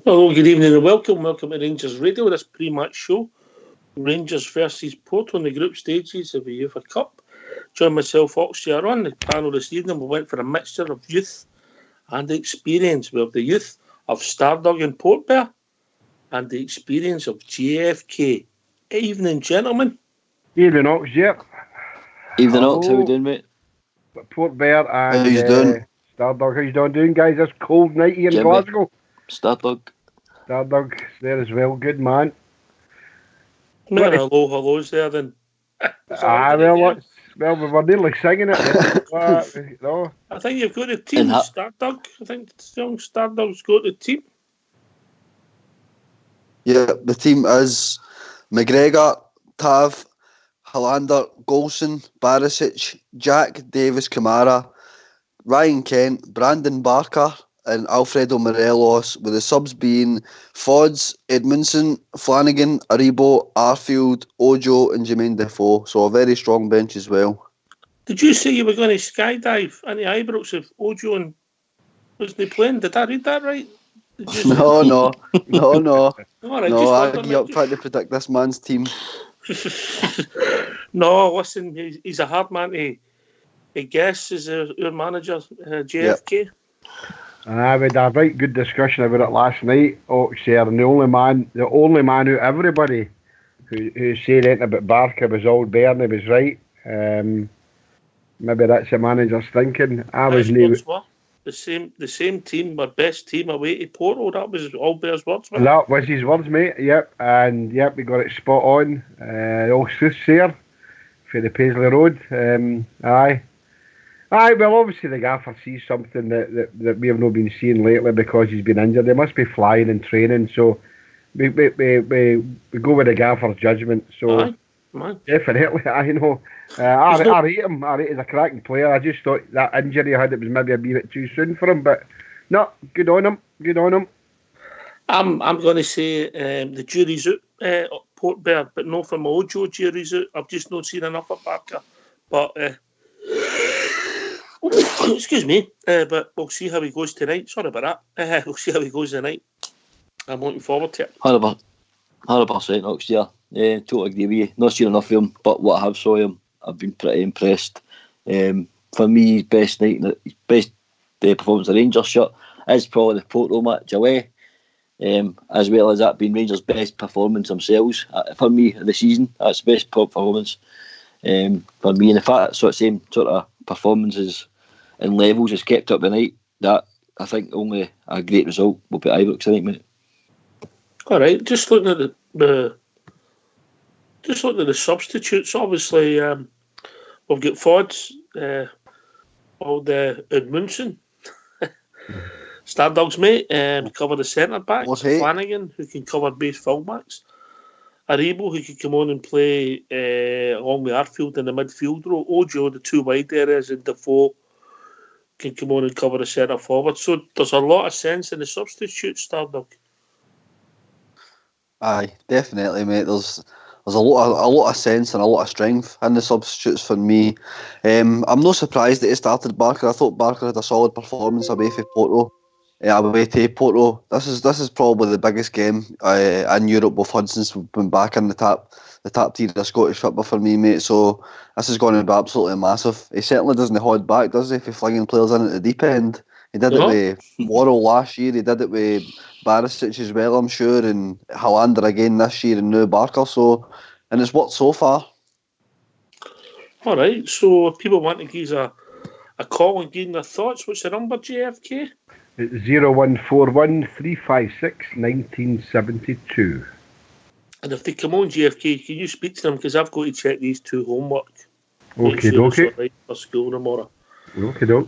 Hello, good evening and welcome. Welcome to Rangers Radio, this pre-match show. Rangers versus Porto in the group stages of the UEFA Cup. Join myself, Oxshire, on the panel this evening. We went for a mixture of youth and experience. We have the youth of Stardog and Port Bear and the experience of JFK. Evening, gentlemen. Evening, Ox, yep. Evening, Ox, how you doing, mate? Port Bear and how you doing? Stardog, how you doing, guys? This cold night here in Glasgow. Stardog's there as well, good man. Hello's there then. Well, we were nearly singing it. No. I think you've got the team, Stardog. I think young Stardog's got the team. Yeah, the team is McGregor, Tav, Hollander, Golson, Barisic, Jack, Davis, Kamara, Ryan Kent, Brandon Barker and Alfredo Morelos, with the subs being Fods, Edmondson, Flanagan, Aribo, Arfield, Ojo and Jermaine Defoe. So a very strong bench as well. Did you say you were going to skydive into Ibrox if Ojo and wasn't he playing? Did I read that right? No. All right, I'd be up trying to predict this man's team. No, listen, he's a hard man to guess as our manager, JFK. Yep. We had a right good discussion about it last night, Oxshire, and the only man who everybody who said anything about Barker was all there, and he was right. Maybe that's the manager's thinking. The same team, our best team away to Porto. That was all Bear's words. And that was his words, mate. Yep, we got it spot on. All truth there for the Paisley Road. Aye, well, obviously the gaffer sees something that we have not been seeing lately because he's been injured. They must be flying and training, so we go with the gaffer's judgment. So Aye. Definitely, I know. I rate him. I rate him as a cracking player. I just thought that injury he had, it was maybe a bit too soon for him, but no, good on him. I'm going to say the jury's out, Port Bear, but no from Ojo. Jury's out. I've just not seen enough of Barker, but. Excuse me, but we'll see how he goes tonight. Sorry about that. We'll see how he goes tonight. I'm looking forward to it. 100%, Ox, yeah. Totally agree with you. Not seen enough of him, but what I have saw him, I've been pretty impressed. For me, best performance of Rangers shirt is probably the Porto match away, as well as that being Rangers' best performance themselves. For me, the season, that's the best performance for me. And the fact that same sort of performances and levels is kept up tonight, that I think only a great result will be Ibrox tonight, mate. All right, just looking at the substitutes. Obviously, we've got Fods, old Edmundson, Stardog's mate, cover the centre back. Flanagan, who can cover base fullbacks. Aribo, who can come on and play along with Arfield in the midfield row. Ojo, the two wide areas, and Defoe can come on and cover the centre forward. So there's a lot of sense in the substitutes, Stardog. Aye, definitely, mate. There's a lot of sense and a lot of strength in the substitutes for me. I'm not surprised that he started Barker. I thought Barker had a solid performance away from Porto. Away to Porto. This is probably the biggest game in Europe we've had since we've been back in the top tier of Scottish football for me, mate. So this is going to be absolutely massive. He certainly doesn't hold back, does he, for flinging players in at the deep end. He did it with Worrell last year. He did it with Barisic as well, I'm sure, and Hollander again this year, and now Barker. And it's worked so far. All right. So if people want to give a call and give their thoughts, what's the number, JFK? It's 0141 356 1972. And if they come on, JFK, can you speak to them? Because I've got to check these two homework. Okay, dokie. Right for school tomorrow. Okay, doke.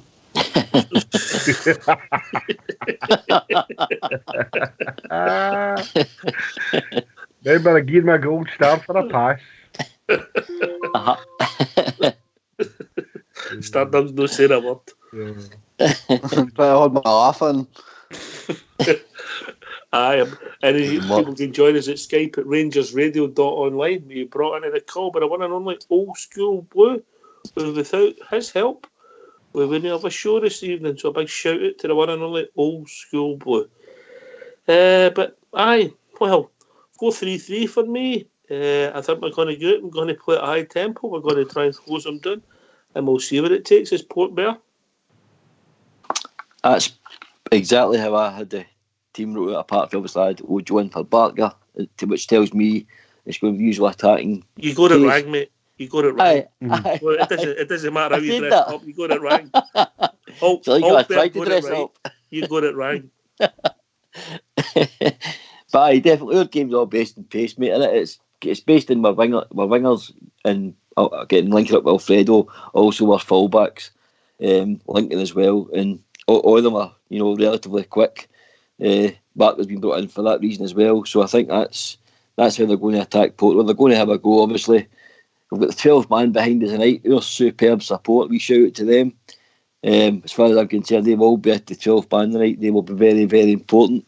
Remember, I give me a gold star for a pass. Stardog's no saying a word. But I had my laughing. And people can join us at Skype at rangersradio.online. We brought into the call, but I one and only Old School Blue. Without his help, we wouldn't have a show this evening. So a big shout out to the one and only Old School Blue. But aye, well, 4-3-3 for me. I think we're going to go out. We're going to play at a high tempo. We're going to try and close them down, and we'll see what it takes. As Port Bear. That's exactly how I had the team wrote out, apart from obviously I had Ojo in for Barker, which tells me it's going to be usual attacking. You got it right, mate. You got it right. Aye. Well, it doesn't matter how you dress that. up. You got it right. So I tried to dress up. You got it right. But aye, definitely our game's all based in pace, mate. And it's based in my wingers and getting linking up with Alfredo, also our fullbacks, linking as well, and all of them are relatively quick. Barker's been brought in for that reason as well. So I think that's how they're going to attack Porto. They're going to have a go. Obviously, we've got the 12 man behind us tonight. They're superb support. We shout out to them. As far as I'm concerned, they will be at the 12 man tonight. They will be very, very important.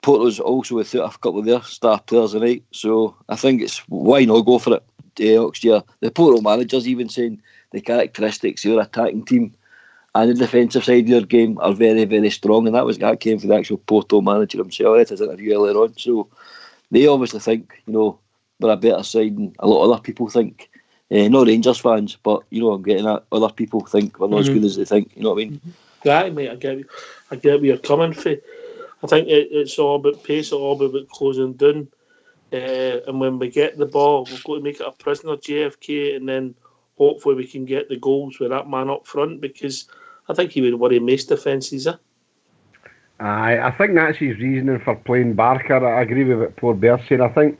Porto's also without a couple of their star players tonight, so I think it's why not go for it next year. The Porto manager's even saying the characteristics of your attacking team and the defensive side of your game are very, very strong, and that came from the actual Porto manager himself at his interview earlier on. So they obviously think we're a better side than a lot of other people think. Not Rangers fans, but I'm getting at other people think we're not as good as they think. You know what I mean? Right, mate. I get where you're coming from. I think it's all about pace, all about closing down. And when we get the ball, we've got to make it a prisoner, JFK, and then hopefully we can get the goals with that man up front, because I think he would worry most defences. I think that's his reasoning for playing Barker. I agree with what poor Bear saying. I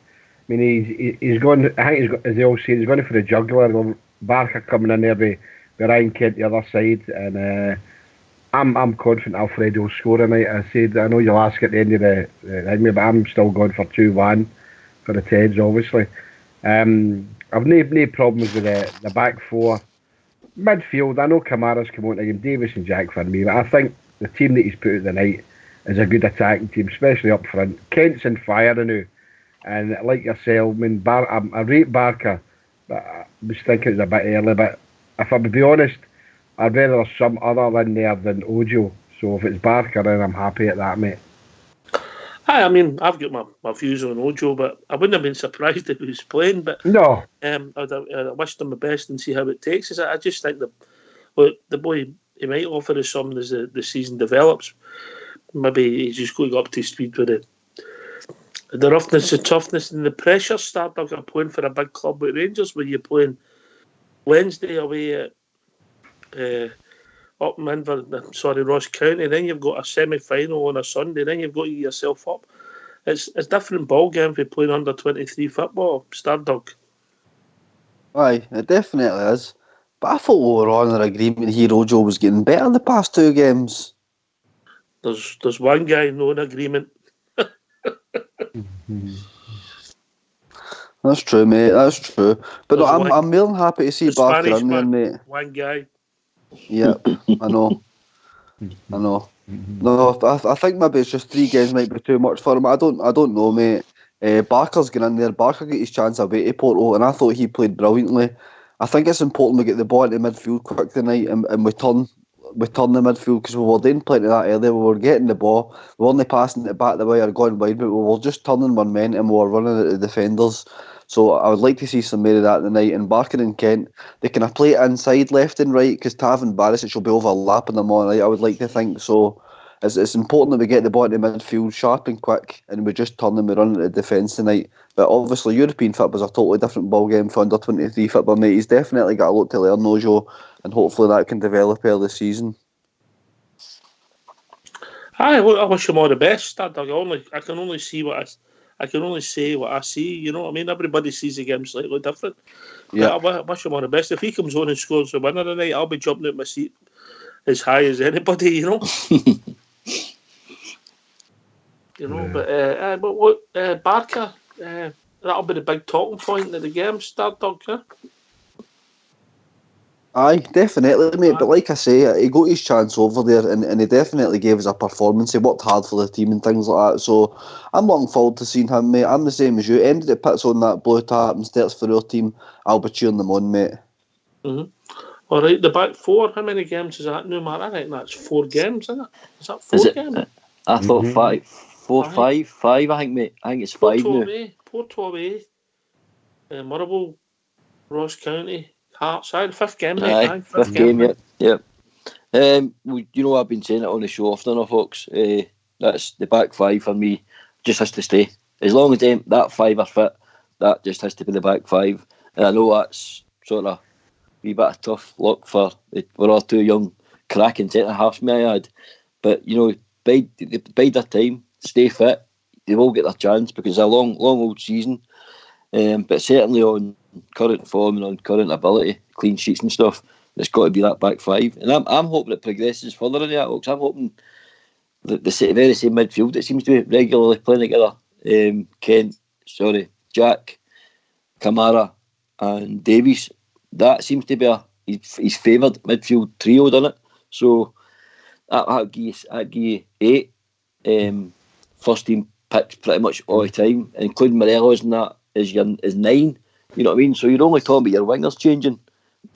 mean, he's gone. I think as they all say, he's going for the juggler. Barker coming in there with Ryan Kent the other side, and I'm confident Alfredo will score tonight. I know you'll ask at the end of the thing, but I'm still going for 2-1 for the Teds, obviously. I've no problems with the back four. Midfield, I know Kamara's come on again, Davis and Jack for me, but I think the team that he's put out tonight is a good attacking team, especially up front. Kent's in fire now, and like yourself, I mean, I rate Barker, but I was thinking it was a bit early, but if I would be honest, I'd rather there's some other in there than Ojo. So if it's Barker, then I'm happy at that, mate. I mean, I've got my views on Ojo, but I wouldn't have been surprised if he was playing. But no, I'd wish him the best and see how it takes us. I just think the boy, he might offer us something as the season develops. Maybe he's just going to go up to speed with the roughness, the toughness, and the pressure. Start up playing for a big club with Rangers, where you're playing Wednesday away at up in Ross County. Then you've got a semi-final on a Sunday. Then you've got to get yourself up. It's a different ball game if you're playing under 23 football. Stardog. Aye, it definitely is. But I thought we were on an agreement here. Ojo was getting better in the past 2 games. There's one guy no in agreement. That's true, mate. That's true. But no, I'm more than happy to see Barker in there, mate. One guy. Yep, I know. No, I think maybe it's just 3 games might be too much for him. I don't know, mate. Barker's going in there. Barker got his chance away to Porto, and I thought he played brilliantly. I think it's important we get the ball into midfield quick tonight, and we turn the midfield, because we were doing plenty of that earlier. We were getting the ball, we were only passing it back the way or going wide, but we were just turning momentum. We were running at the defenders. So I would like to see some more of that tonight. And Barker and Kent, they can play it inside left and right, because Tav and Barisic will be overlapping them all night, I would like to think. So it's important that we get the ball into midfield sharp and quick, and we just turn them and run into defence tonight. But obviously European football is a totally different ball game for under 23 football, mate. He's definitely got a lot to learn, Ojo, and hopefully that can develop early this season. I wish him all the best. I can only say what I see. You know what I mean? Everybody sees the game slightly different. Yeah. I wish him all the best. If he comes on and scores the winner tonight, I'll be jumping out my seat as high as anybody. You know. But what Barker? That'll be the big talking point of the game. Stardog, huh? Aye, definitely, mate. But like I say, he got his chance over there, and he definitely gave us a performance. He worked hard for the team and things like that. So I'm looking forward to seeing him, mate. I'm the same as you. Anybody that puts on that blue tap and starts for our team, I'll be cheering them on, mate. Mm-hmm. All right, the back 4. How many games is that now, Mark? I think that's 4 games, isn't it? Is that 4 games? I thought Mhm. 5. I think, mate. I think it's 5 Porto now. away, Motherwell, Ross County, Hearts. Aye, the fifth game, mate. Aye, Aye, fifth fifth game. game. Yep. You know, I've been saying it on the show often, folks. That's the back five for me. Just has to stay. As long as that five are fit, that just has to be the back five. And I know that's sort of a wee bit of tough luck we're all too young, cracking centre halves, may I add. But you know, bide their time, stay fit. They will get their chance because it's a long old season. But certainly on current form and on current ability, clean sheets and stuff, it's got to be that back five. And I'm hoping it progresses further in that, because I'm hoping that the very same midfield that seems to be regularly playing together, Jack, Kamara and Davies, that seems to be his favoured midfield trio, doesn't it? So that'll give you 8 first team picks pretty much all the time, including Morelos, and that is 9. You know what I mean? So you're only talking about your wingers changing,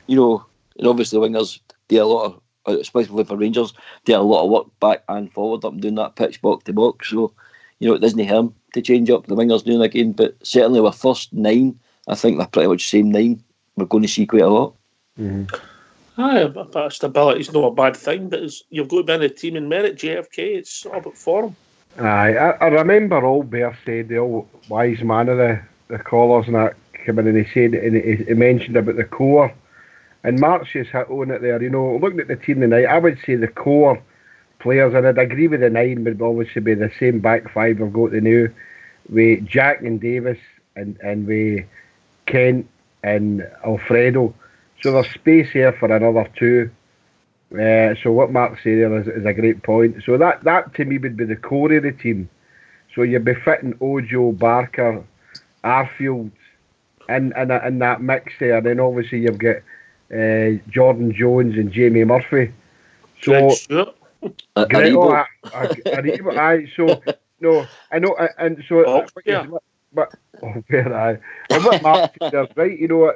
you know, and obviously the wingers do a lot of, especially for Rangers, do a lot of work back and forward up and doing that pitch box to box. So, you know, it doesn't harm to change up the wingers doing again, but certainly with first 9, I think they're pretty much the same 9. We're going to see quite a lot. Mhm. Aye, but stability is not a bad thing, but you've got to be in the team and merit. JFK, it's all about form. Aye, I remember all Bear said, the old wise man of the callers and that came in, and he said, and he mentioned about the core, and Mark's just hit on it there. You know, looking at the team tonight, I would say the core players, and I'd agree with the 9 would obviously be the same back five we've got the new, with Jack and Davis and with Kent and Alfredo. So there's space here for another 2. So what Mark said there is a great point. So that to me would be the core of the team. So you'd be fitting Ojo, Barker, Arfield in that mix there. And then obviously you've got Jordan Jones and Jamie Murphy. So Greg Stewart. Aribo. So no, I know, and so but where and what Mark said there's right. You know,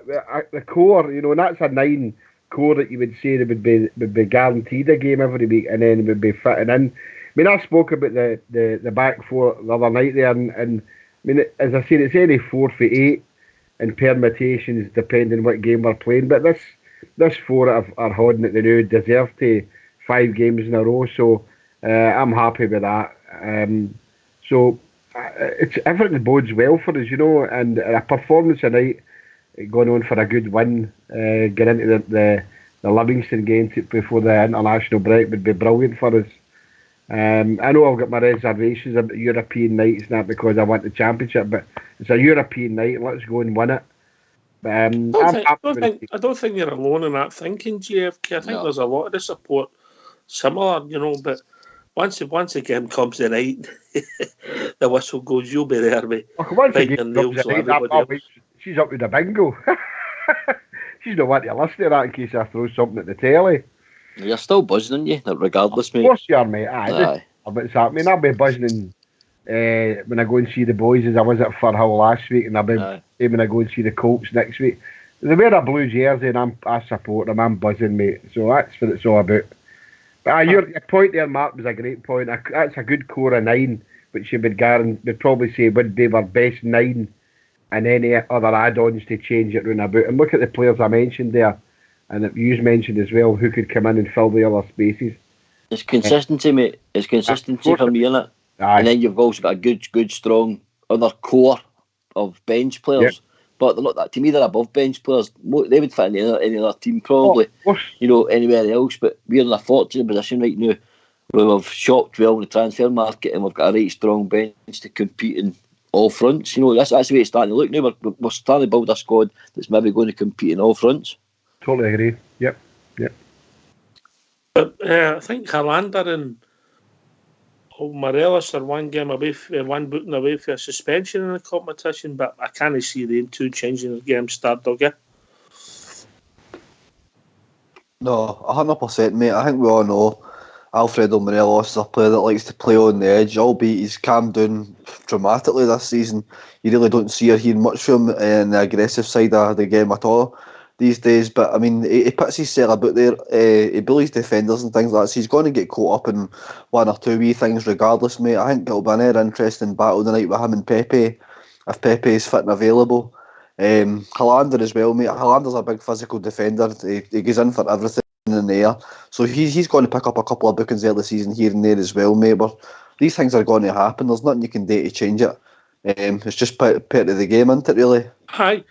the core. You know, and that's a 9 core that you would say that would be guaranteed a game every week, and then would be fitting in. I mean, I spoke about the back 4 the other night there, and I mean, as I said, it's only 4 for 8 and permutations depending what game we're playing. But this 4 are holding it the new deserve to 5 games in a row, so I'm happy with that. So it's everything bodes well for us, you know, and a performance tonight going on for a good win, get into the Livingston game before the international break would be brilliant for us. I know I've got my reservations about European nights, not because I want the championship, but it's a European night, and let's go and win it. I don't think you're alone in that thinking, JFK. I think there's a lot of the support similar, you know, but once the game comes tonight, the whistle goes, you'll be there, mate. Once the game comes tonight, she's up with the bingo. She's not wanting to listen to that in case I throw something at the telly. You're still buzzing, aren't you? Regardless, mate. Of course you are, mate. Aye. I mean, I'll be buzzing when I go and see the boys, as I was at Firhill last week, and I'll be when I go and see the Colts next week. They wear a blue jersey, and I support them. I'm buzzing, mate. So that's what it's all about. But your point there, Mark, was a great point. That's a good core of 9, which you would probably say would be our best 9, and any other add-ons to change it round about. And look at the players I mentioned there, and that you mentioned as well, who could come in and fill the other spaces. It's consistency, mate. It's consistency for me, innit? And then you've also got a good, strong other core of bench players. Yep. But they're not that. To me, they're above bench players. They would fit in any other team, probably. You know, anywhere else. But we're in a fortunate position right now where we've shopped well in the transfer market, and we've got a right strong bench to compete in all fronts. You know, that's the way it's starting to look now. We're starting to build a squad that's maybe going to compete in all fronts. Totally agree. Yep. But I think Helander and Morelos are one booking away for a suspension in the competition, but I can't see them 2 changing the game start, do you? No, 100%, mate. I think we all know Alfredo Morelos is a player that likes to play on the edge, albeit he's calmed down dramatically this season. You really don't see or hear much from him in the aggressive side of the game at all. these days. But I mean, he puts his cell about there. He bullies defenders and things like that. So he's going to get caught up in one or two wee things, regardless, mate. I think it'll be an interesting battle tonight with him and Pepe, if Pepe is fit and available. Hollander as well, mate. Hollander's a big physical defender. He goes in for everything in the air. So he's going to pick up a couple of bookings early season here and there as well, mate. But these things are going to happen. There's nothing you can do to change it. It's just part of the game, isn't it, really? Aye,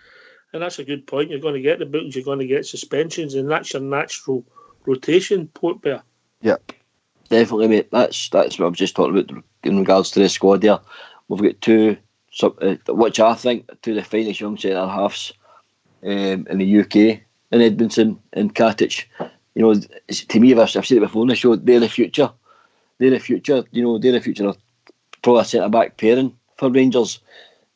and that's a good point. You're going to get the bookings, you're going to get suspensions, and that's your natural rotation, Port Bear. Yep. Definitely, mate. That's what I was just talking about in regards to the squad there. We've got two, which I think, two of the finest young centre halves in the UK, in Edmondson and Katic. You know, to me, I've said it before on the show, they're the future. They're the future. You know, they're the future of probably a centre back pairing for Rangers.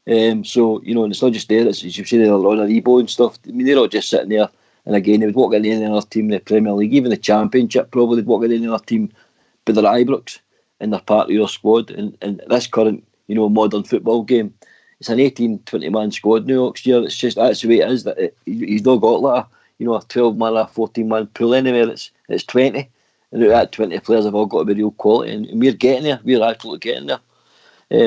So, you know, and it's not just there, as you've seen, they're on Rebo and stuff. I mean, they're not just sitting there, and again, they would walk in any other team in the Premier League, even the Championship, probably they'd walk in any other team, but they're Ibrox, and they're part of your squad. And this current, you know, modern football game, it's an 18-20 man squad now next year. It's just, that's the way it is. That he's not got like a 12 man or a 14 man pool anywhere. It's 20, and out of that 20 players have all got to be real quality, and we're getting there. We're actually getting there.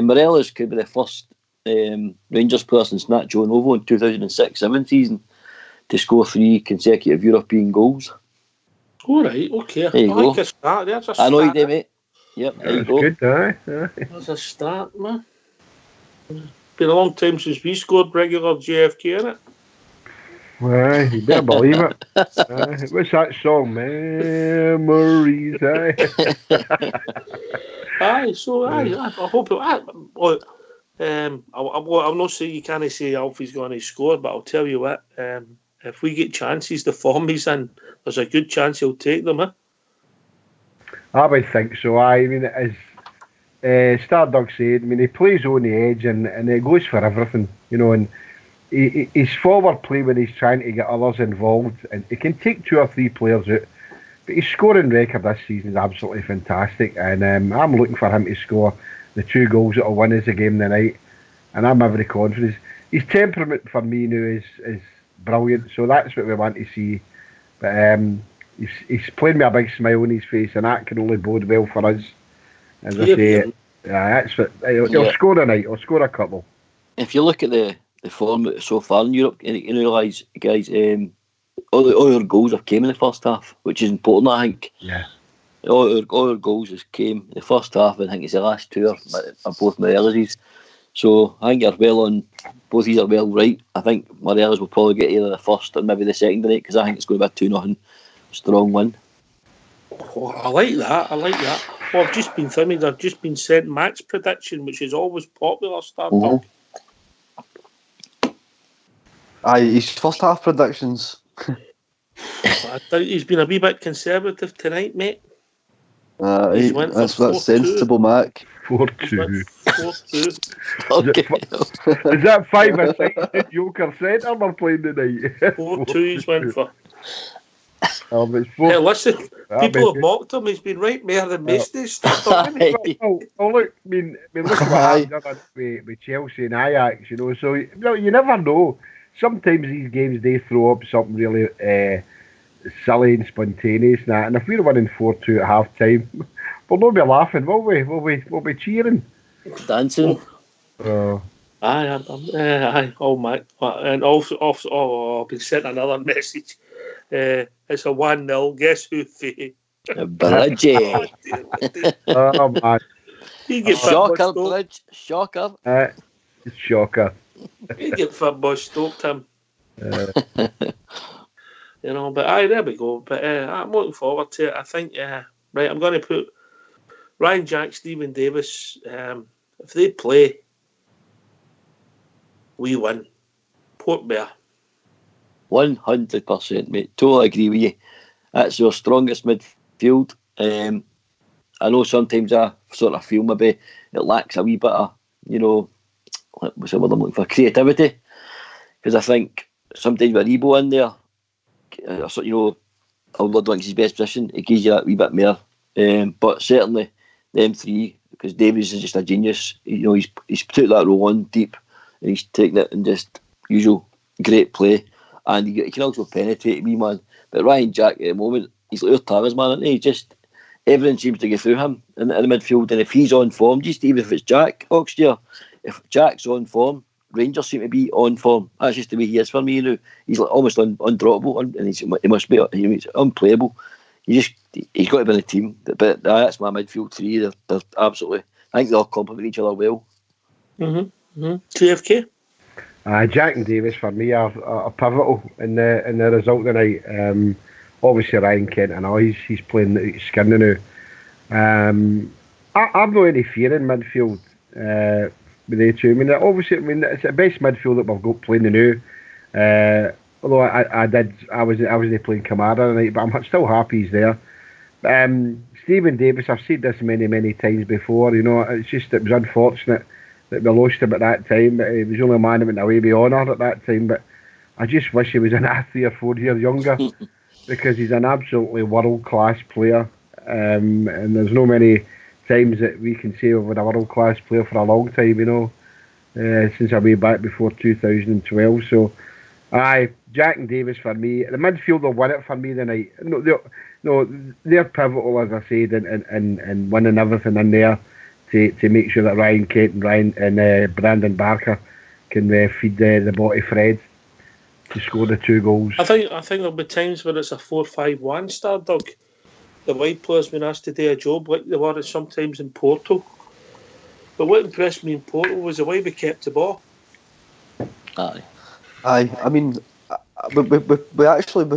Morelos could be the first Rangers player since Nacho Novo in 2006-07 season to score 3 consecutive European goals. All right, okay. There you I go. like a start. There's a I know you start. did, mate. Yep, there you That's go. good, aye. There's a start, man. Been a long time since we scored regular JFK in it. Aye, you better believe it. Aye. What's that song? Memories, aye. Aye, so I hope I'll not say you can't say Alfie's going to score, but I'll tell you what, if we get chances, the form he's in, there's a good chance he'll take them, eh? I would think so. I mean, as Stardog said, I mean, he plays on the edge and he goes for everything, you know, and his forward play when he's trying to get others involved, and he can take 2 or 3 players out. But his scoring record this season is absolutely fantastic, and I'm looking for him to score the 2 goals that will win us the game tonight, and I'm every confidence. His temperament for me now is brilliant, so that's what we want to see. But he's playing with a big smile on his face, and that can only bode well for us. As I say, that's what he'll score tonight. He'll score a couple. If you look at the form so far in Europe, you realise, guys, all our goals have came in the first half, which is important, I think. Yeah. All our goals has came in the first half, and I think it's the last 2 are both Morelos'. So I think you're well on, both of these are well right. I think Morelos will probably get either the first or maybe the second tonight, because I think it's going to be a 2-0 strong win. Oh, I like that. Well, I've just been sent match prediction, which is always popular stuff. Mm-hmm. Aye, his first half predictions. I think he's been a wee bit conservative tonight, mate. That's sensible, Mac. 4-2. 4-2. Is that 5-6 Joker Centre we're playing tonight? 4-2 he's went for. It's 4. Hey, listen, people have mocked him. He's been right more than Matchday stuff. Look, I mean, look at what happened with Chelsea and Ajax, you know. So you never know. Sometimes these games they throw up something really silly and spontaneous, and if we're winning 4-2 at half time, we'll not be laughing, will we? We'll be cheering, dancing. Aye. Oh my! And also, I've been sent another message. It's a 1-0. Guess who? Bridgie. Oh man! You get Shocker, Bridge. Shocker. Shocker. You get football stoked him. You know, but aye, there we go. But I'm looking forward to it. I think, right, I'm going to put Ryan Jack, Stephen Davis. If they play, we win. Port Bear. 100%, mate. Totally agree with you. That's our strongest midfield. I know sometimes I sort of feel maybe it lacks a wee bit of, you know, what's the word I'm looking for? Creativity. Because I think sometimes with Rebo in there, you know, although I don't think it's his best position, it gives you that wee bit more. But certainly, them 3, because Davies is just a genius. You know, he's took that role on deep, and he's taken it and just usual great play. and he can also penetrate me, man. But Ryan Jack at the moment, he's like our talisman, isn't he? Just everything seems to go through him in the midfield, and if he's on form, just even if it's Jack Oxtear, if Jack's on form, Rangers seem to be on form. That's just the way he is for me. You know, he's like almost undroppable, and he must be. He's unplayable. He's got to be in the team. But that's my midfield three. They're absolutely. I think they all complement each other well. JFK. Jack and Davis for me are pivotal in the result tonight. Obviously Ryan Kent, I know he's playing the skin now. I've no any fear in midfield with the two. I mean it's the best midfield that we've got playing the new. Although I wasn't playing Kamara tonight, but I'm still happy he's there. Stephen Davis, I've said this many times before. You know, it was unfortunate that we lost him at that time. He was the only man that went away with honour at that time. But I just wish he was an 3 or 4 years younger because he's an absolutely world class player. And there's no many times that we can say we've had a world class player for a long time. You know, since I've been back before 2012. So, Jack and Davis for me. The midfield will win it for me tonight. They're pivotal, as I said, in winning everything in there to make sure that Ryan Kent and Brandon Barker can feed the body Fred to score the 2 goals. I think there'll be times where it's a 4-5-1 start, Doug. The wide players been asked to do a job like they were sometimes in Porto. But what impressed me in Porto was the way we kept the ball. Aye. I mean, we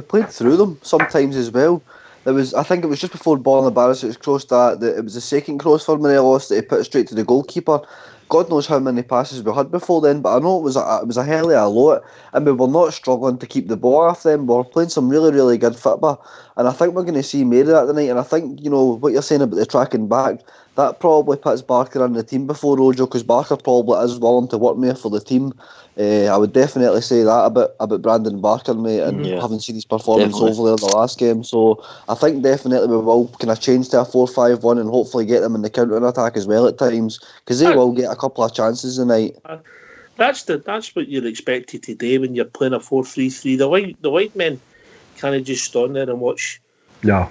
played through them sometimes as well. I think it was just before Borna Barisic crossed that it was the second cross for Morelos that he put straight to the goalkeeper. God knows how many passes we had before then, but I know it was a hell of a lot, and we were not struggling to keep the ball off them. We were playing some really good football, and I think we're going to see more of that tonight. And I think, you know, what you're saying about the tracking back, that probably puts Barker in the team before Rojo, because Barker probably is willing to work more for the team. I would definitely say that about Brandon Barker, mate, and having seen his performance over there the last game. So I think definitely we will kind of change to a 4-5-1 and hopefully get them in the counter-attack as well at times, because they will get a couple of chances tonight. That's what you're expected to do when you're playing a 4-3-3. The white men can't just stand there and watch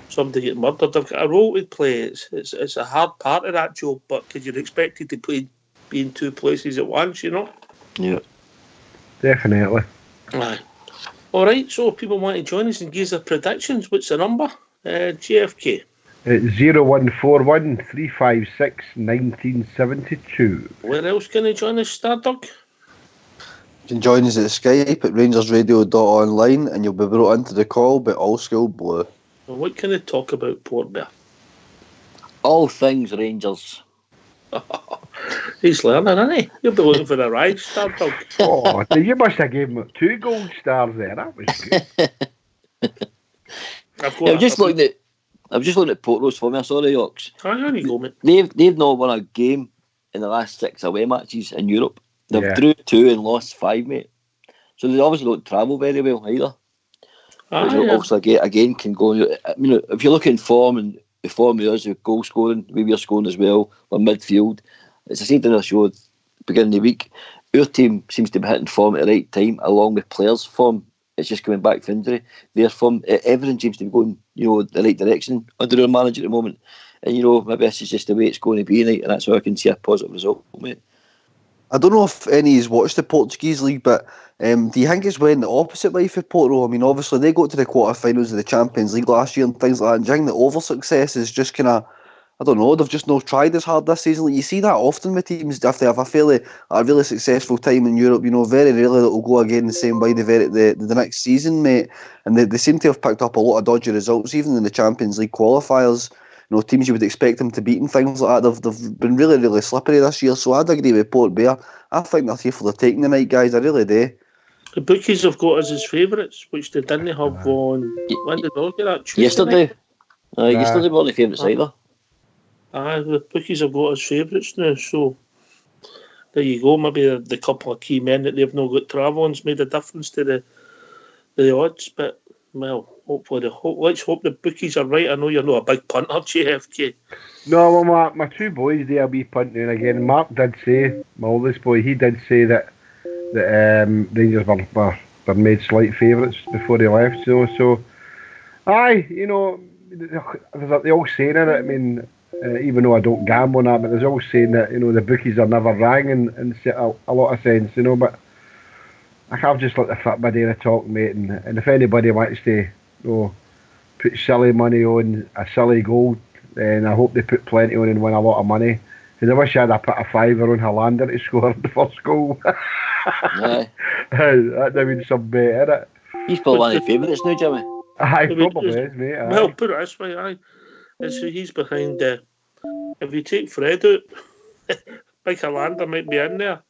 somebody get murdered. They've got a role to play. It's a hard part of that job, but because you're expected to be in 2 places at once, you know? Yeah. Definitely. Aye. All right, so if people want to join us and give us their predictions, what's the number? JFK. It's 0141 356 1972. Where else can they join us, Stardog? You can join us at Skype at rangersradio.online and you'll be brought into the call by All School Blue. And what can they talk about, Port Bear? All things Rangers. He's learning, isn't he? You'll be looking for a ride, Stardog. Oh, you must have given him 2 gold stars there. That was good. I'm just looking at Porto's for me. Sorry, Ox. There you go, mate. They've not won a game in the last 6 away matches in Europe. They've drew 2 and lost 5, mate. So they obviously don't travel very well either. Also, again, can go. I mean, if you're looking form and the form of us, with goal scoring, we were scoring as well, or midfield. As I said in the show at the beginning of the week, our team seems to be hitting form at the right time, along with players' form. It's just coming back from injury. Their form, everything seems to be going, the right direction under our manager at the moment. And maybe this is just the way it's going to be tonight, and that's how I can see a positive result, mate. I don't know if any has watched the Portuguese league, but do you think it's went the opposite way for Porto? I mean, obviously they got to the quarterfinals of the Champions League last year and things like that. And do you think the over success is just kind of, I don't know, they've just not tried as hard this season? Like, you see that often with teams if they have a really successful time in Europe. Very rarely it will go again the same way the next season, mate. And they seem to have picked up a lot of dodgy results, even in the Champions League qualifiers. Teams you would expect them to beat and things like that. They've been really slippery this year. So I'd agree with Port Bear. I think they're here for the taking tonight, guys. I really do. The bookies have got us as favourites, which they didn't have on. When did they look at that? Tuesday yesterday. Night? Yesterday weren't the favourites either. The bookies have got us favourites now. So there you go. Maybe the couple of key men that they've not got traveling's made a difference to the odds. But well, hopefully, let's hope the bookies are right. I know you're not a big punter, JFK. No, well, my 2 boys, they'll be punting again. Mark did say, my oldest boy, he did say that Rangers were were made slight favourites before they left. So aye, you know, there's the old saying in it. I mean, even though I don't gamble on that, but there's always saying that, you know, the bookies are never rang in a lot of sense, you know. But I have just let the fit my day to talk, mate. And if anybody wants to, you know, put silly money on a silly goal, then I hope they put plenty on and win a lot of money. Because I wish I had put a fiver on Hollander to score the first goal. Aye. That'd have been some bet, innit? He's probably one of the favourites now, Jimmy. Aye, probably is, mate. Aye. Well, put it this way, aye. He's behind. If you take Fred out, Big Hollander might be in there.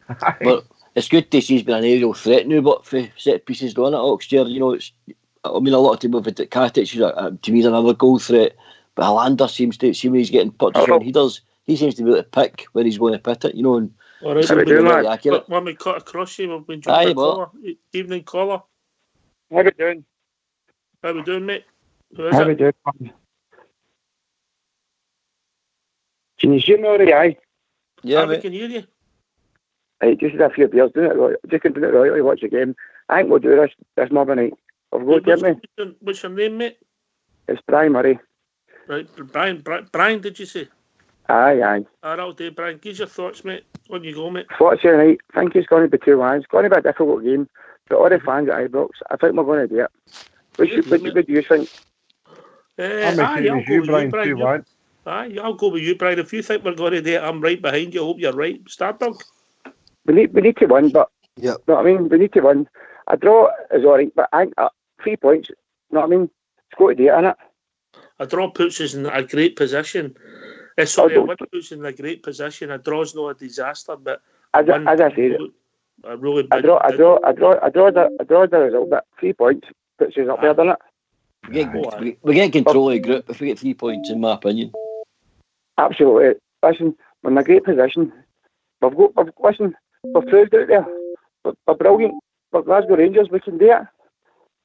Aye. But it's good to see he's been an aerial threat now, but for set pieces done at Oxford, you know, it's. I mean, a lot of people have had Katic, to me, he's another goal threat, but Hollander seems to see when he's getting put to he does. He seems to be able to pick where he's going to put it, you know. And all right, really accurate. When we cut across you, we've been Aye, joining caller. Evening caller. How we doing? How we doing, mate? Who is How it? we doing? Can you hear me already? Aye. Yeah, we mate. can hear you. Right, just a few beers doing it. Just going to do it right. Watch the game. I think we'll do this Monday night. I've got to get me. What's your name, mate? It's Brian Murray. Right, Brian, did you say? Aye. That'll do, Brian. Give your thoughts, mate. On you go, mate. Thoughts here tonight. I think it's going to be 2-1. It's going to be a difficult game. But all the fans at Ibrox, I think we're going to do it. What do you think? I'm the same as you, Brian. 2-1. Aye, I'll go with you, Brian. If you think we're going to do it, I'm right behind you. I hope you're right. Starbuck. We need to win, but Yep. you know what I mean? We need to win. A draw is all right, but I think 3 points, you know what I mean? It's got to do it, innit? A draw puts us in a great position. Sorry, a win puts us in a great position. A draw's not a disaster, but As I said, a really a big. draw the result, but 3 points puts us up there, doesn't it? We get control of the group if we get 3 points, in my opinion. Absolutely. Listen, we're in a great position. We've proved it there. We're brilliant. We're Glasgow Rangers, we can do it.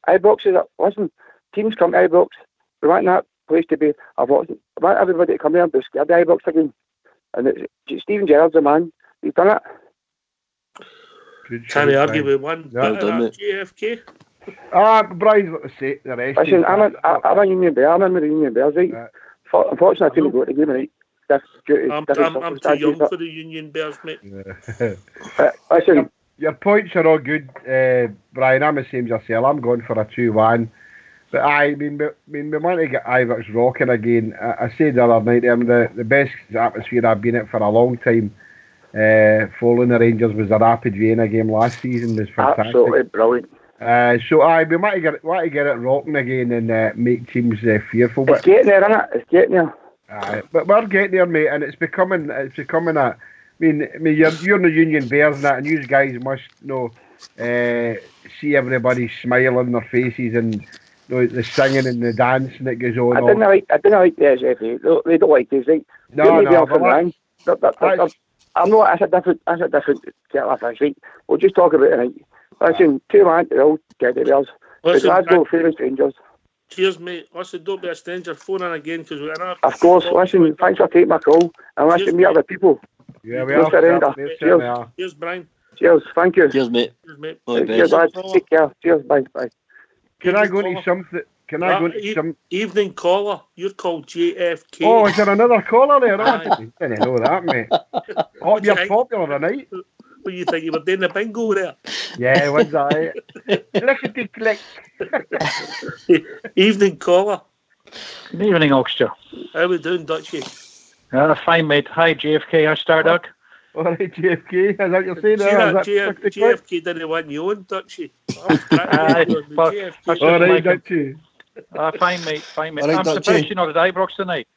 Ibrox is up. Listen, teams come to Ibrox. We want that place to be. I want everybody to come here and be scared of Ibrox again. And Stephen Gerrard's the man. He's done it. Can't argue with one. Yeah, JFK. Brian's got to say the rest. Listen, I'm a Union Bear. I'm in the Union Bears, right? Unfortunately, I couldn't go to the game tonight. I'm too young for the Union Bears, mate. Listen, your points are all good, Brian. I'm the same as yourself. I'm going for a 2-1. But I mean, we want to get Ibrox rocking again. I said the other night, the best atmosphere I've been at for a long time, following the Rangers, was the Rapid Vienna game last season. It was fantastic. Absolutely brilliant. So we want to get it rocking again and make teams fearful. It's getting there, isn't it? It's getting there. But we're getting there, mate, and it's becoming a. I mean, you're in the Union Bears and that, and you guys must see everybody smile on their faces and the singing and the dancing that goes on. I didn't like the SFA. They don't like this, right? No. I'm not. That's a different kettle of fish, right? We'll just talk about it tonight. Listen, 2-1 to the old Teddy Bears. The Glasgow famous Rangers. Cheers, mate. Listen, don't be a stranger. Phone in again because we're in a... Of course. Listen, thanks for taking my call. And listen, meet other people. Yeah, we No are. surrender. Cheers. Cheers, Brian. Cheers. Thank you. Cheers, mate. Cheers, mate. All the Cheers, best. lads. Take care. Cheers. Bye. Can I go into something? Can I go into some... Evening caller. You're called JFK. Oh, is there another caller there? Aye. I didn't know that, mate. Oh, you're popular tonight. What do you think? You were doing the bingo there? Yeah, what's that? Lickety click. Evening caller. Good evening, Oxter. How we doing, Dutchy? Fine, mate. Hi, JFK. How's Starduck? All right, JFK. Is that what you're saying? See that JFK didn't want you on, Dutchy. All right, Dutchy. Fine, mate. Fine, mate. All right, I'm Dutchy. surprised you're not at Ibrox tonight.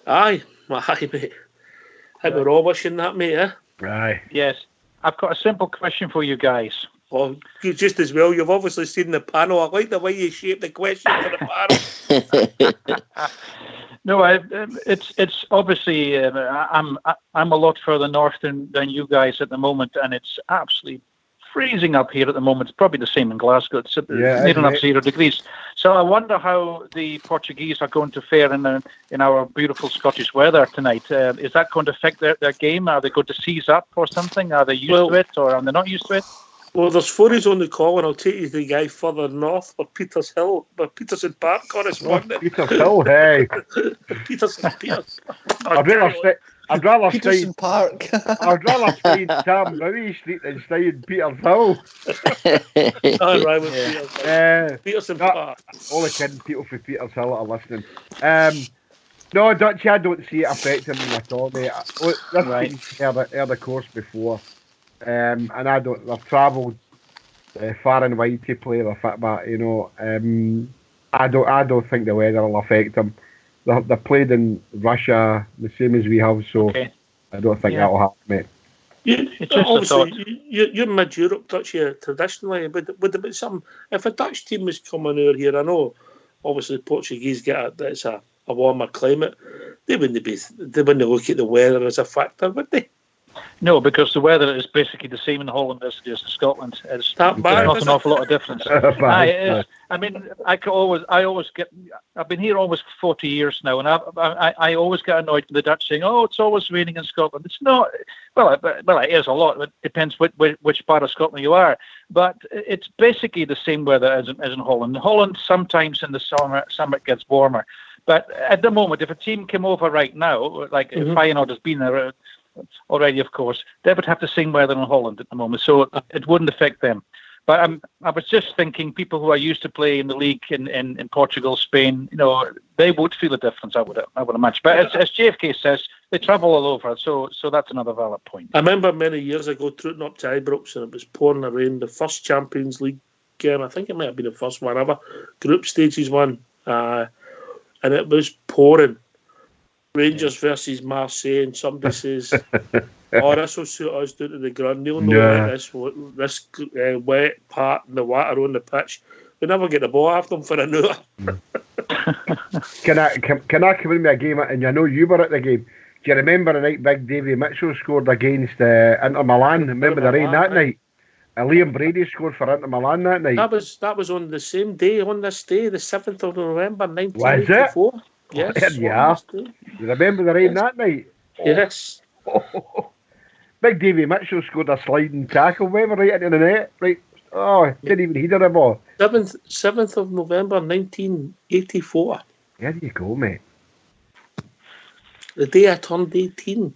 Aye, mate. I we're all wishing that, mate, eh? Aye. Yes. I've got a simple question for you guys. Oh, just as well. You've obviously seen the panel. I like the way you shaped the question for the panel. No, it's obviously I'm a lot further north than you guys at the moment, and it's absolutely freezing up here at the moment. It's probably the same in Glasgow. It's near enough 0 degrees. So I wonder how the Portuguese are going to fare in our beautiful Scottish weather tonight. Is that going to affect their game? Are they going to seize up or something? Are they used to it, or are they not used to it? Well, there's photos on the call, and I'll take you to the guy further north, where Peterson Park correspondent. Peter Hill, hey. Peters. I'd rather Peterson stay. Park. I'd rather stay in Sam Bowie Street than stay in Peter Hill. All right, with Peterson Park. All the kidding people from Peter's Hill are listening. No, Dutchy, I don't see it affecting them at all, mate. This team's heard the course before, and I don't. They've travelled far and wide to play the Fitbat. You know, I don't think the weather will affect them. They played in Russia the same as we have, so I don't think that'll happen, mate. You're mid-Europe, Dutch, traditionally. Would there be some? If a Dutch team was coming over here, I know, obviously, the Portuguese it's a warmer climate. They wouldn't look at the weather as a factor, would they? No, because the weather is basically the same in Holland as it is in Scotland. It's not an awful lot of difference. I mean, I always get. I've been here almost 40 years now, and I always get annoyed with the Dutch saying, "Oh, it's always raining in Scotland." It's not. Well, it is a lot. It depends which part of Scotland you are, but it's basically the same weather as in Holland. In Holland, sometimes in the summer it gets warmer, but at the moment, if a team came over right now, like if Feyenoord has been there already, of course, they would have the same weather in Holland at the moment, so it wouldn't affect them. But I was just thinking, people who are used to playing the league in Portugal, Spain, you know, they would feel a difference. I would imagine. But as JFK says, they travel all over, so that's another valid point. I remember many years ago trotting up to Ibrox, and it was pouring rain. The first Champions League game, I think it might have been the first one ever, group stages one, and it was pouring. Rangers versus Marseille, and somebody says, "Oh, this will suit us down to the ground. They'll know that this wet part in the water on the pitch. We never get the ball after them for an hour." Can I come in with a game? And I know you were at the game. Do you remember the night Big Davy Mitchell scored against Inter Milan? Remember the rain that night? And Liam Brady scored for Inter Milan that night. That was on the same day, on this day, the 7th of November, 1984. Was it? Yes. You remember the rain that night? Yes. Big Davy Mitchell scored a sliding tackle, went right into the net. Right. Oh, didn't even heed the ball. 7th of November, 1984. There you go, mate. The day I turned 18.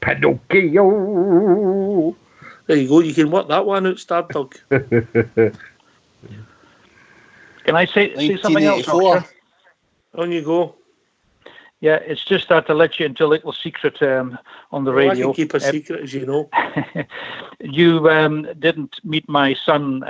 Pinocchio. There you go. You can work that one out, Stardog. Can I say something else? On you go. Yeah, it's just that to let you into a little secret on the radio. I can keep a secret, as you know. You didn't meet my son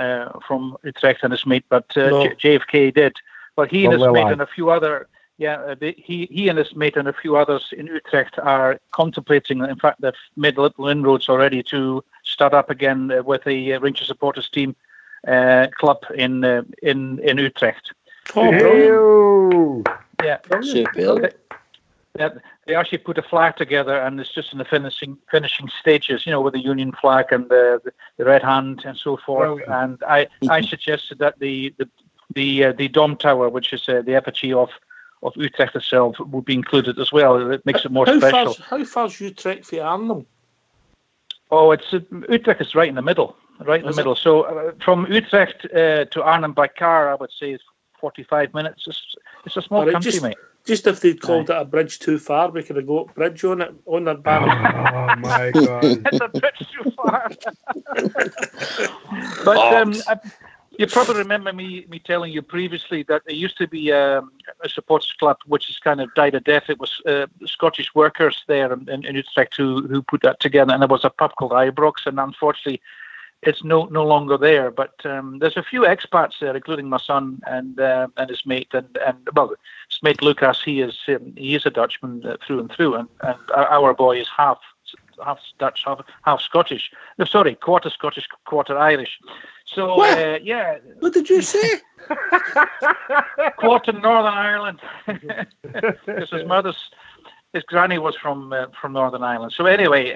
from Utrecht and his mate, but JFK did. Well, he and his mate and a few other... he and his mate and a few others in Utrecht are contemplating, in fact, they've made little inroads already to start up again with a Rangers supporters team club in Utrecht. Oh, yeah. They actually put a flag together, and it's just in the finishing stages, you know, with the Union flag and the red hand and so forth. And I suggested that the Dom Tower, which is the effigy of Utrecht itself, would be included as well. It makes it more special. How far's Utrecht for Arnhem? Oh, Utrecht is right in the middle. So from Utrecht to Arnhem by car, I would say it's 45 minutes. It's a small country, mate. Just if they'd called it a bridge too far, we could have got a bridge on it, on their banner. Oh, my God. It's a bridge too far. But you probably remember me telling you previously that there used to be a supporters club which has kind of died a death. It was Scottish workers there in Utrecht who put that together, and there was a pub called Ibrox, and unfortunately it's no longer there. But there's a few expats there, including my son and his mate, and well, his mate Lucas. He is a Dutchman through and through, and our boy is half Dutch, half Scottish. No, sorry, quarter Scottish, quarter Irish. So yeah. What did you say? Quarter Northern Ireland, because his his granny was from Northern Ireland. So anyway,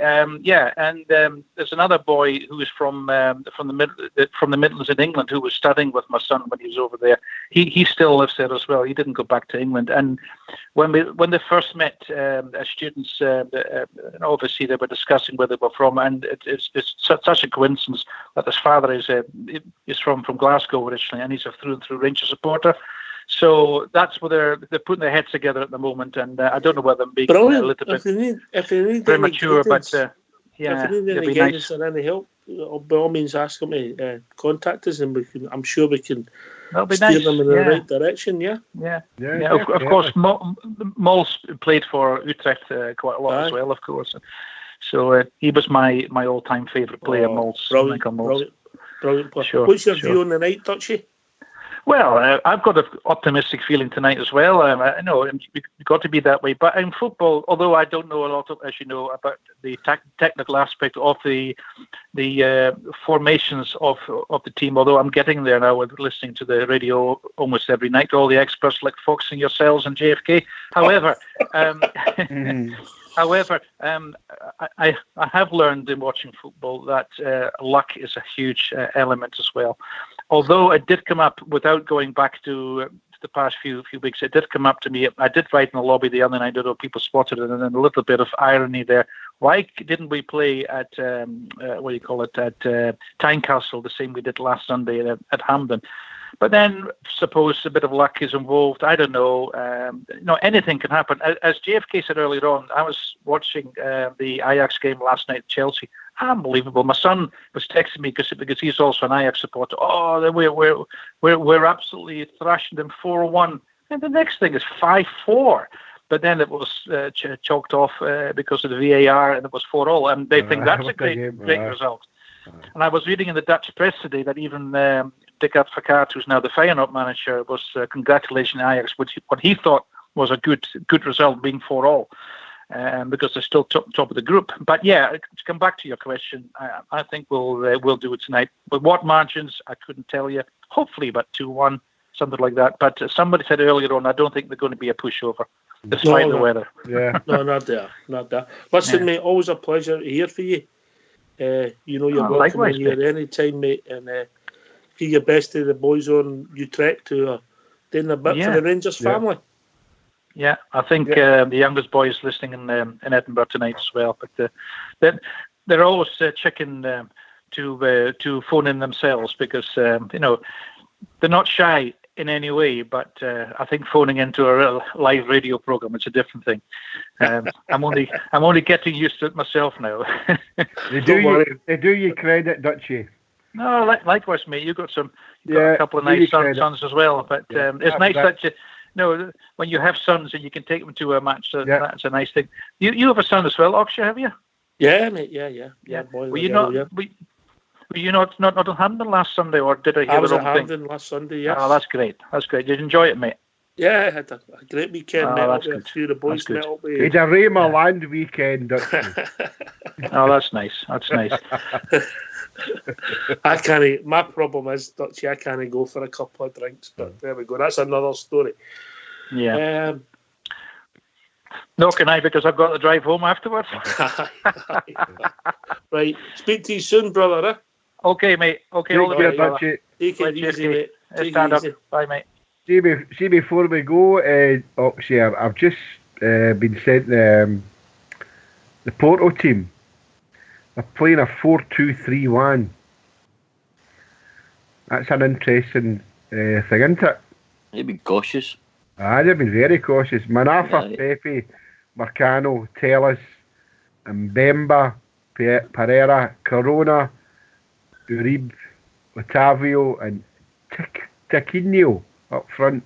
there's another boy who is from the Midlands in England who was studying with my son when he was over there. He still lives there as well. He didn't go back to England. And when they first met as students, obviously they were discussing where they were from, and it's such a coincidence that his father is from Glasgow originally, and he's a through and through Rangers supporter. So that's where they're putting their heads together at the moment, and I don't know whether I'm being a little bit premature, but if you need any guidance or any help, by all means ask them to contact us, and I'm sure we can steer them in the right direction. Of course, Moll's played for Utrecht quite a lot as well, of course. So he was my all-time favourite player, Moll's. Brilliant. Sure, what's your view on the night, Dutchie? Well, I've got an optimistic feeling tonight as well. I know it's got to be that way. But in football, although I don't know a lot, as you know, about the technical aspect of the formations of the team, although I'm getting there now with listening to the radio almost every night, all the experts like Fox and yourselves and JFK. However, I have learned in watching football that luck is a huge element as well. Although it did come up, without going back to the past few weeks, it did come up to me. I did write in the lobby the other night. I don't know if people spotted it, and then a little bit of irony there. Why didn't we play at at Tynecastle the same we did last Sunday at Hampden? But then, suppose a bit of luck is involved. I don't know. Anything can happen. As JFK said earlier on, I was watching the Ajax game last night at Chelsea. Unbelievable. My son was texting me because he's also an Ajax supporter. Oh, we're absolutely thrashing them 4-1, and the next thing is 5-4. But then it was chalked off because of the VAR, and it was 4-4. And they think that's a great result. And I was reading in the Dutch press today that even Dick Advocaat, who's now the Feyenoord manager, was congratulating Ajax, what he thought was a good result, being 4-4. Because they're still top of the group. But to come back to your question, I think we'll do it tonight. With what margins, I couldn't tell you. Hopefully about 2-1, something like that. But somebody said earlier on, I don't think they're going to be a pushover, despite the weather. Yeah. No, not there. Listen, mate, always a pleasure to hear from you. You're welcome in here any time, mate, and give your best to the boys on Utrecht who are doing a bit for the Rangers family. Yeah, I think the youngest boy is listening in Edinburgh tonight as well. But they're always checking to phone in themselves because they're not shy in any way. But I think phoning into a real live radio program is a different thing. I'm only getting used to it myself now. They do you credit, Dutchie. No, likewise, mate. You got a couple of nice sons as well. But it's nice that you. When you have sons and you can take them to a match, that's a nice thing. You have a son as well, Oxshire, have you? Yeah, mate. Yeah. Were you not at Hampden last Sunday, or did I hear I was the at wrong thing? Hampden last Sunday, yes. Oh, that's great. Did you enjoy it, mate? Yeah, I had a great weekend. Met up with a few of the boys. That's met up with It's a Raymer Land weekend, Oh, that's nice. I can't. My problem is, Dutchie, I can't go for a couple of drinks. But there we go. That's another story. Yeah. No, can I? Because I've got to drive home afterwards. Right. Speak to you soon, brother. Eh? Okay, mate. Okay, all the best, brother. Take it easy, mate. Stand up. Bye, mate. See, before we go, Oxshire, I've just been sent the Porto team. They're playing a 4-2-3-1. That's an interesting thing, isn't it? They've been cautious. They've been very cautious. Manafa, Pepe, Marcano, Tellus, Mbemba, Pereira, Corona, Uribe, Otavio, and Tiquinho up front.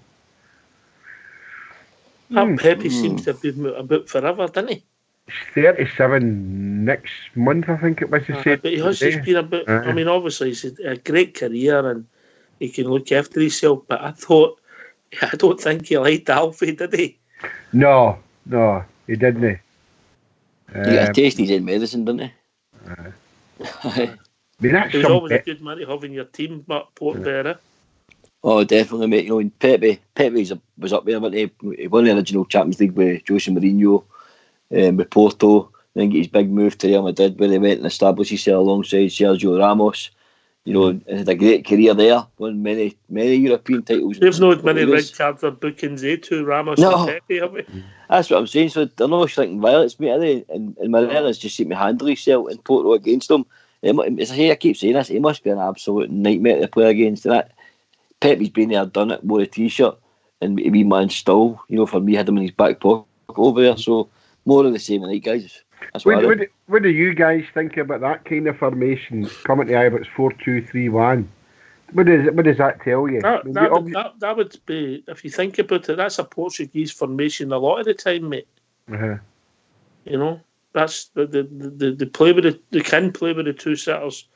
That Pepe seems to have been about forever, didn't he? He's 37 next month, I think it was. But he has been a bit. I mean, obviously, he's a great career and he can look after himself. But I don't think he liked Alfie, did he? No, he didn't. He got a taste of his own medicine, didn't he? I mean, that's he was always a good man to have in your team, but Port Bearer. Oh, definitely, mate. Pepe was up there, wasn't he? He won the original Champions League with Jose Mourinho. with Porto, then get his big move to Real Madrid where he went and established himself alongside Sergio Ramos. And had a great career there, won many European titles. We've not many red cards or bookings, to Ramos and Pepe, have we? That's what I'm saying. So they're not shrinking violets, mate, are they? And Morella's just seemed to handle himself in Porto against them. I keep saying this, he must be an absolute nightmare to play against. And that Pepe's been there, done it, wore a t-shirt, and a wee man still, for me, had him in his back pocket over there. So more of the same tonight, guys. What do you guys think about that kind of formation coming to Ibrox 4-2-3-1? What does that tell you? That would be, if you think about it, that's a Portuguese formation a lot of the time, mate. Uh-huh. That's they play with they can play with the two setters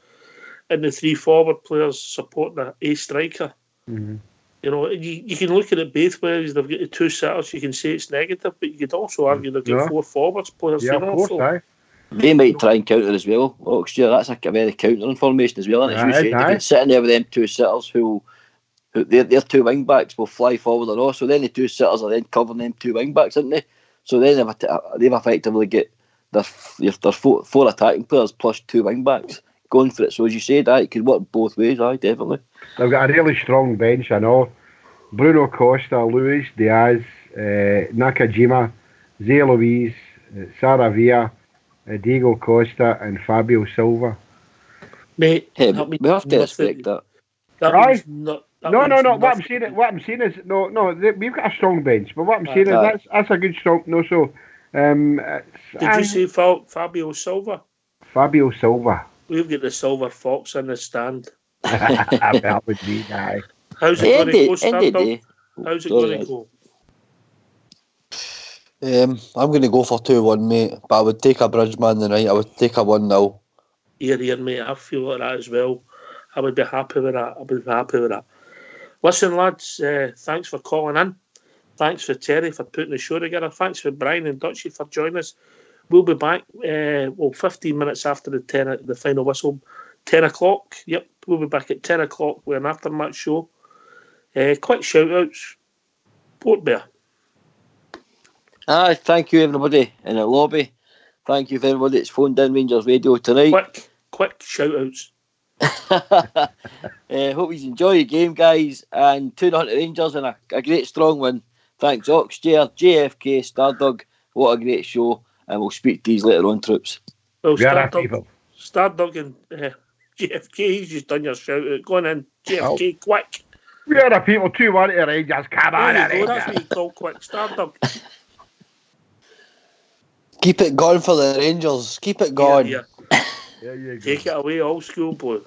and the three forward players supporting a striker. Mm-hmm. You can look at it both ways. They've got the two setters. You can say it's negative, but you could also argue they've got four forwards players. Yeah, of course, they might try and counter as well. That's a very countering formation as well. And as you say, they can sit in there with them two sitters who their two wing backs will fly forward and all. So then the two sitters are then covering them two wing backs, aren't they? So then they've effectively got their four attacking players plus two wing backs going for it. So as you said, it could work both ways. Definitely. They've got a really strong bench, I know. Bruno Costa, Luis Diaz, Nakajima, Zé Luiz, Saravia, Diego Costa and Fabio Silva. Mate, we have to respect that. No. What I'm saying is, we've got a strong bench, but what I'm saying is that's a good strong. No, so. Did you say Fabio Silva? Fabio Silva. We've got the silver fox in the stand. That would be nice. How's it going to go, Stardom? How's it going to go? I'm going to go for 2-1, mate. But I would take a Bridgeman tonight. I would take a 1-0. Here, mate. I feel like that as well. I would be happy with that. Listen, lads, thanks for calling in. Thanks for Terry for putting the show together. Thanks for Brian and Dutchie for joining us. We'll be back 15 minutes after the final whistle. 10 o'clock. Yep, we'll be back at 10 o'clock with an aftermatch show. Quick shout-outs. Port Bear. Thank you, everybody in the lobby. Thank you for everybody that's phoned in Rangers Radio tonight. Quick shout-outs. Hope you enjoy your game, guys. And 2-0 Rangers and a great strong win. Thanks, Oxchair, JFK, Stardog. What a great show. And we'll speak to these later on, troops. Well, Stardog and JFK, he's just done your shout-out. Go on in, JFK, quick. We are the people 2-1 to Rangers. Come on, Rangers. That's what you call quick. Stardog. Keep it going for the Rangers. Keep it going. Yeah. Take it away, old school boy.